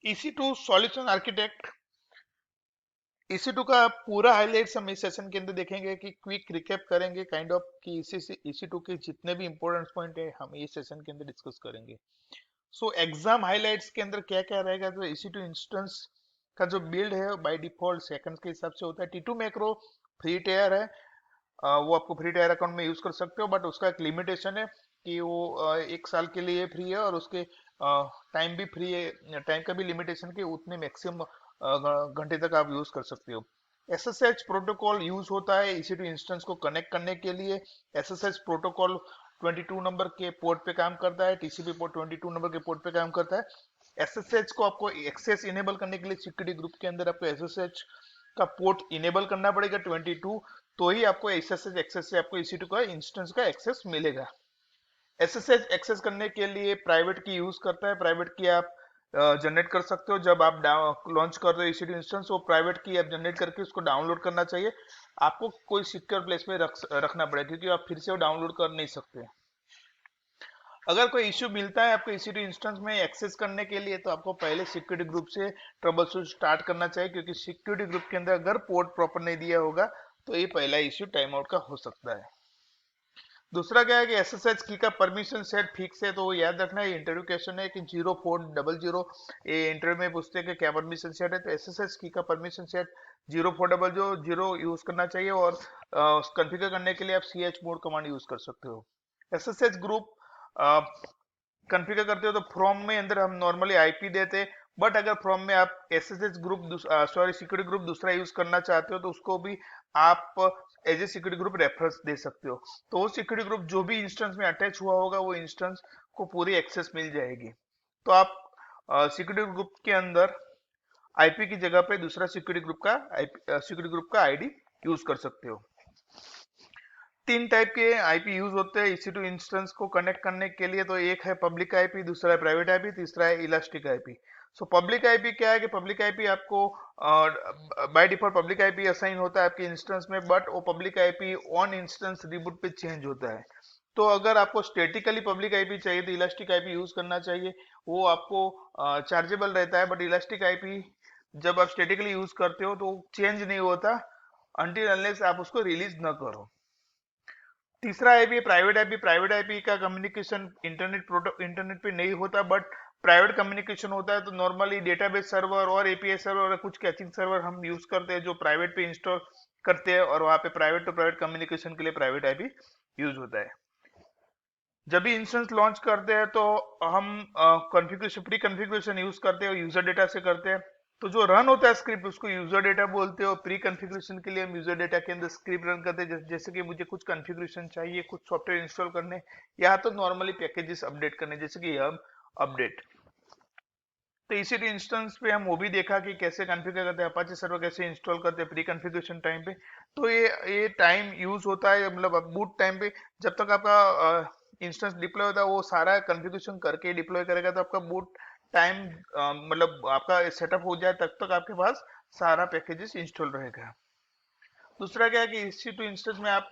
EC2 solution architect, EC2 का पूरा highlights हम इस सेशन के अंदर देखेंगे कि क्विक रिकैप करेंगे काइंड ऑफ कि EC2 के जितने भी इंपॉर्टेंट पॉइंट है हम इस सेशन के अंदर डिस्कस करेंगे। सो एग्जाम हाइलाइट्स के अंदर क्या क्या रहेगा, तो EC2 इंस्टेंस का जो बिल्ड है बाय डिफॉल्ट सेकंड के हिसाब से होता है। T2 मैक्रो फ्री टायर है, वो आपको फ्री टायर अकाउंट में यूज कर सकते हो, बट उसका एक लिमिटेशन है कि वो 1 साल के लिए फ्री है और उसके टाइम भी फ्री है, टाइम का भी लिमिटेशन कि उतने मैक्सिमम घंटे तक आप यूज कर सकते हो। SSH प्रोटोकॉल यूज होता है EC2 इंस्टेंस को कनेक्ट करने के लिए। SSH प्रोटोकॉल 22 नंबर के पोर्ट पे काम करता है, TCP पोर्ट 22 नंबर के पोर्ट पे काम करता है। SSH को आपको एक्सेस इनेबल करने के लिए सिक्योरिटी ग्रुप के अंदर आपको SSH का पोर्ट इनेबल करना पड़ेगा 22, तो ही आपको SSH एक्सेस से आपको EC2 का इंस्टेंस का एक्सेस मिलेगा। SSH एक्सेस करने के लिए प्राइवेट की यूज करता है। प्राइवेट की आप जनरेट कर सकते हो जब आप लॉन्च कर रहे हो EC2 इंस्टेंस, वो प्राइवेट की आप जनरेट करके उसको डाउनलोड करना चाहिए। आपको कोई सिक्योर प्लेस में रखना पड़ेगा, क्योंकि आप फिर से वो डाउनलोड कर नहीं सकते। अगर कोई इश्यू मिलता है आपको EC2 इंस्टेंस में एक्सेस करने के लिए, तो आपको पहले सिक्योरिटी ग्रुप से ट्रबल शूट स्टार्ट करना चाहिए, क्योंकि सिक्योरिटी ग्रुप के अंदर अगर पोर्ट प्रॉपर नहीं दिया होगा तो ये पहला इश्यू टाइम आउट का हो सकता है। दूसरा क्या है कि SSH की का परमिशन सेट फिक्स है, तो वो याद रखना है। इंटरव्यू क्वेश्चन है कि 0400, ये इंटरव्यू में पूछते हैं कि क्या परमिशन सेट है, तो SSH की का परमिशन सेट 0400 यूज करना चाहिए, और कॉन्फ़िगर करने के लिए आप chmod कमांड यूज कर सकते हो। SSH ग्रुप कॉन्फ़िगर करते हो तो फ्रॉम में अंदर हम नॉर्मली आईपी देते हैं, बट अगर फ्रॉम में आप SSH ग्रुप सिक्योरिटी ग्रुप दूसरा यूज करना चाहते हो तो उसको भी आप as a security group reference दे सकते हो। तो वो सिक्योरिटी ग्रुप जो भी इंस्टेंस में अटैच हुआ होगा वो इंस्टेंस को पूरी एक्सेस मिल जाएगी। तो आप सिक्योरिटी ग्रुप के अंदर आईपी की जगह पे दूसरा सिक्योरिटी ग्रुप का आईडी यूज कर सकते हो। 3 टाइप के आईपी यूज होते हैं EC2 इंस्टेंस को कनेक्ट करने के लिए, तो एक है पब्लिक आईपी, दूसरा है प्राइवेट आईपी, तीसरा है elastic IP. So public IP क्या है कि पब्लिक आईपी आपको by default public IP assign होता है आपके इंस्टेंस में, बट वो public IP on instance reboot पे चेंज होता है। तो अगर आपको स्टेटिकली पब्लिक आईपी चाहिए तो इलास्टिक आईपी यूज करना चाहिए, वो आपको चार्जेबल रहता है। बट इलास्टिक आईपी जब आप स्टेटिकली यूज करते हो तो चेंज नहीं होता अनटिल अनलेस आप उसको रिलीज न करो। तीसरा IP private IP. Private IP का कम्युनिकेशन इंटरनेट पे नहीं होता, बट प्राइवेट कम्युनिकेशन होता है। तो नॉर्मली डेटाबेस सर्वर और एपीआई सर्वर और कुछ कैचिंग सर्वर हम यूज करते हैं जो प्राइवेट पे इंस्टॉल करते हैं, और वहां पे प्राइवेट टू प्राइवेट कम्युनिकेशन के लिए प्राइवेट आईपी यूज होता है। जब भी इंस्टेंस लॉन्च करते हैं तो हम कॉन्फ़िगरेशन प्री कॉन्फ़िगरेशन यूज करते हैं, यूजर डेटा से करते हैं। तो जो रन होता है स्क्रिप्ट उसको यूजर डेटा बोलते हैं, और प्री कॉन्फ़िगरेशन के लिए हम यूजर डेटा के अंदर स्क्रिप्ट रन करते हैं। जैसे कि मुझे कुछ कॉन्फ़िगरेशन चाहिए, कुछ सॉफ्टवेयर इंस्टॉल करने, या तो नॉर्मली पैकेजेस अपडेट करने, जैसे कि हम अपडेट। तो EC2 इंस्टेंस पे हम वो भी देखा कि कैसे कॉन्फ़िगर करते हैं, अपाचे सर्वर कैसे इंस्टॉल करते हैं प्री कॉन्फ़िगरेशन टाइम पे। तो ये टाइम यूज होता है, मतलब बूट टाइम पे जब तक आपका इंस्टेंस डिप्लॉय होता है वो सारा कॉन्फ़िगरेशन करके डिप्लॉय करेगा, तो आपका बूट टाइम मतलब आपका सेटअप हो जाए तब तक आपके पास सारा पैकेजेस इंस्टॉल रहेगा। दूसरा क्या है कि EC2 इंस्टेंस में आप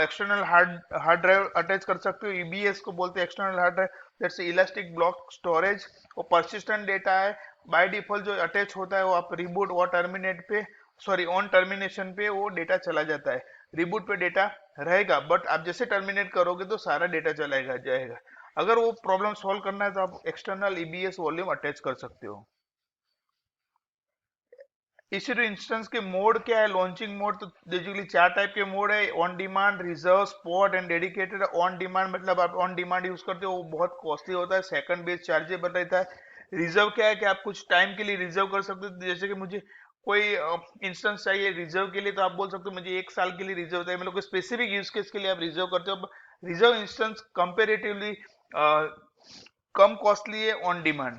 एक्सटर्नल हार्ड ड्राइव अटैच कर सकते हो। EBS को बोलते हैं external hard drive, that's elastic block storage. वो परसिस्टेंट डेटा है, बाय डिफॉल्ट जो अटैच होता है वो आप रिबूट और टर्मिनेट पे, सॉरी ऑन टर्मिनेशन पे वो डेटा चला जाता है। रिबूट पे डेटा रहेगा, बट आप जैसे टर्मिनेट करोगे तो सारा डेटा चलाएगा जाएगा। अगर वो प्रॉब्लम सॉल्व करना है तो आप एक्सटर्नल EBS वॉल्यूम अटैच कर सकते हो। EC2 इंस्टेंस के मोड क्या है, लॉन्चिंग मोड, तो बेसिकली 4 टाइप के मोड है, on demand, reserve, spot and dedicated. On demand मतलब आप ऑन डिमांड यूज करते हो, वो बहुत कॉस्टली होता है, सेकंड बेस चार्जेबल रहता है। रिजर्व क्या है कि आप कुछ टाइम के लिए रिजर्व कर सकते हो, जैसे कि मुझे कोई इंस्टेंस चाहिए रिजर्व के लिए, तो आप बोल सकते हो मुझे 1 साल के लिए रिजर्व चाहिए, मतलब कोई स्पेसिफिक यूज केस के लिए आप रिजर्व करते हो। रिजर्व इंस्टेंस कंपेरेटिवली कम कॉस्टली है ऑन डिमांड।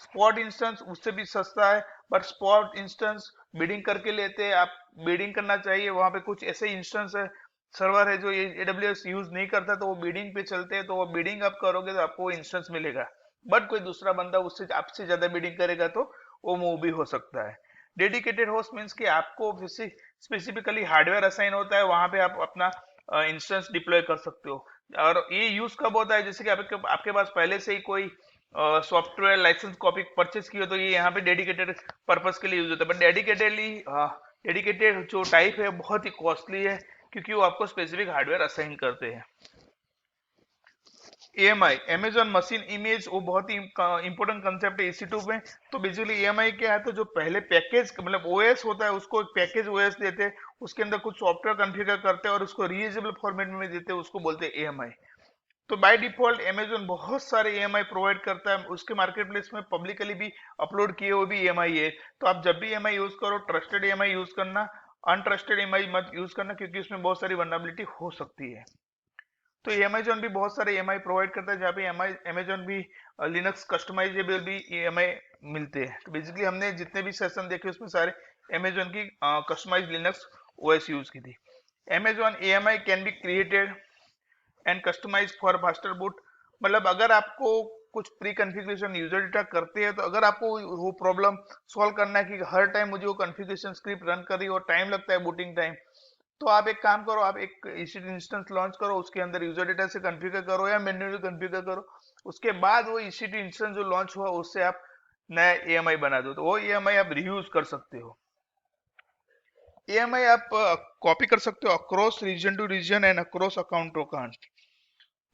स्पॉट इंस्टेंस उससे भी सस्ता है, बट स्पॉट इंस्टेंस बिडिंग करके लेते हैं, आप बिडिंग करना चाहिए। वहां पे कुछ ऐसे इंस्टेंस है, सर्वर है जो ये AWS यूज नहीं करता, तो वो बिडिंग पे चलते हैं, तो वो बिडिंग आप करोगे तो आपको इंस्टेंस मिलेगा। बट कोई दूसरा बंदा उससे आपसे ज्यादा बिडिंग करेगा तो वो मूव भी हो सकता है। डेडिकेटेड होस्ट मीन्स कि आपको स्पेसिफिकली हार्डवेयर असाइन होता है, वहां पे आप अपना इंस्टेंस डिप्लॉय कर सकते हो। और ये यूज कब होता है, जैसे कि आपके पास पहले से ही कोई सॉफ्टवेयर लाइसेंस कॉपी परचेज की हो तो ये यहाँ पे डेडिकेटेड पर्पस के लिए यूज होता है, बट डेडिकेटेड जो टाइप है बहुत ही कॉस्टली है, क्योंकि वो आपको स्पेसिफिक हार्डवेयर असाइन करते हैं। एएमआई, अमेजॉन मशीन इमेज, वो बहुत ही इंपॉर्टेंट कंसेप्ट है EC2 में। तो बेसिकली एएमआई क्या है, तो जो पहले पैकेज मतलब ओएस होता है उसको एक पैकेज ओएस देते हैं, उसके अंदर कुछ सॉफ्टवेयर कॉन्फ़िगर करते हैं और उसको रीयूजेबल फॉर्मेट में देते हैं, उसको बोलते हैं एएमआई। तो बाय डिफॉल्ट अमेजोन बहुत सारे EMI प्रोवाइड करता है, उसके मार्केट प्लेस में पब्लिकली भी अपलोड किए हुए भी EMI है। तो आप जब भी EMI यूज करो, ट्रस्टेड EMI यूज करना, अनट्रस्टेड EMI मत यूज करना, क्योंकि उसमें बहुत सारी वनरेबिलिटी हो सकती है। तो अमेजोन भी बहुत सारे EMI प्रोवाइड करता है, जहाँ पे अमेजोन भी लिनक्स कस्टमाइजेबल भी EMI मिलते हैं। तो बेसिकली हमने जितने भी सेशन देखे उसमें सारे अमेजोन की कस्टमाइज लिनक्स ओएस यूज की थी। Amazon EMI can be created and customise for faster boot. मतलब अगर आपको कुछ प्री कॉन्फ़िगरेशन यूजर डेटा करते हैं, तो अगर आपको वो प्रॉब्लम सॉल्व करना है कि हर टाइम मुझे वो कॉन्फ़िगरेशन स्क्रिप्ट रन कर रही है और टाइम लगता है बूटिंग टाइम, तो आप एक काम करो, आप एक EC2 इंस्टेंस लॉन्च करो, उसके अंदर यूजर डेटा से कॉन्फ़िगर करो या मैन्युअली कॉन्फ़िगर करो। उसके बाद वो EC2 इंस्टेंस जो लॉन्च हुआ उससे आप नया EMI बना दो, तो वो EMI आप रीयूज कर सकते हो। EMI आप कॉपी कर सकते हो across region to region and across account to account.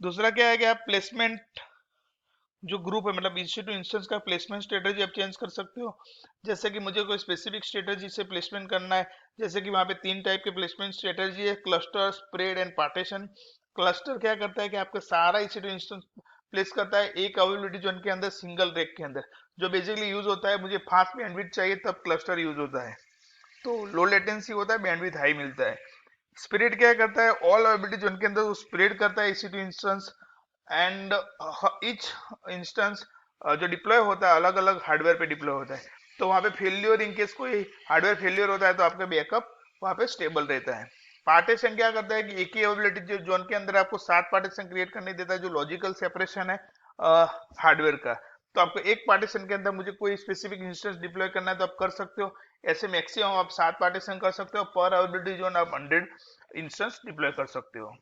दूसरा क्या है कि आप प्लेसमेंट जो ग्रुप है, मतलब EC2 इंस्टेंस का प्लेसमेंट स्ट्रेटेजी आप चेंज कर सकते हो। जैसे कि मुझे कोई स्पेसिफिक स्ट्रेटेजी से प्लेसमेंट करना है, जैसे कि वहां पे 3 टाइप के प्लेसमेंट स्ट्रेटेजी है, cluster, spread and partition. Cluster क्या करता है कि आपका सारा EC2 इंस्टेंस प्लेस करता है एक अवेलेबिलिटी जोन के अंदर, सिंगल रैक के अंदर, जो बेसिकली यूज होता है, मुझे फास्ट बैंडविड्थ चाहिए तब क्लस्टर यूज होता है, तो लो लेटेंसी होता है, बैंडविड्थ हाई मिलता है। स्प्रेड क्या करता है, ऑल अवेलेबिलिटी जोन के अंदर वो स्प्रेड करता है EC2 instance, and each instance जो डिप्लॉय होता है अलग अलग हार्डवेयर पे डिप्लॉय होता है। तो वहां पे फेलियर, इन केस कोई हार्डवेयर फेलियर होता है तो आपका बैकअप वहां पे स्टेबल रहता है। पार्टीशन क्या करता है कि एक ही अवेलेबिलिटी जो जोन के अंदर आपको 7 पार्टीशन क्रिएट करने देता है, जो लॉजिकल सेपरेशन है हार्डवेयर का। तो आपको एक पार्टीशन के अंदर मुझे कोई स्पेसिफिक इंस्टेंस डिप्लॉय करना है तो आप कर सकते हो। ऐसे मैक्सिमम आप 7 पार्टीशन कर सकते हो, पर अवेलेबिलिटी जोन आप 100 इंस्टेंस डिप्लॉय कर सकते हो।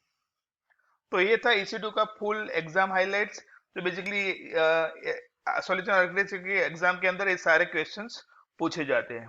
तो ये था EC2 का फुल एग्जाम हाइलाइट्स, जो बेसिकली सॉल्यूशन आर्किटेक्चर के एग्जाम के अंदर ये सारे क्वेश्चंस पूछे जाते हैं।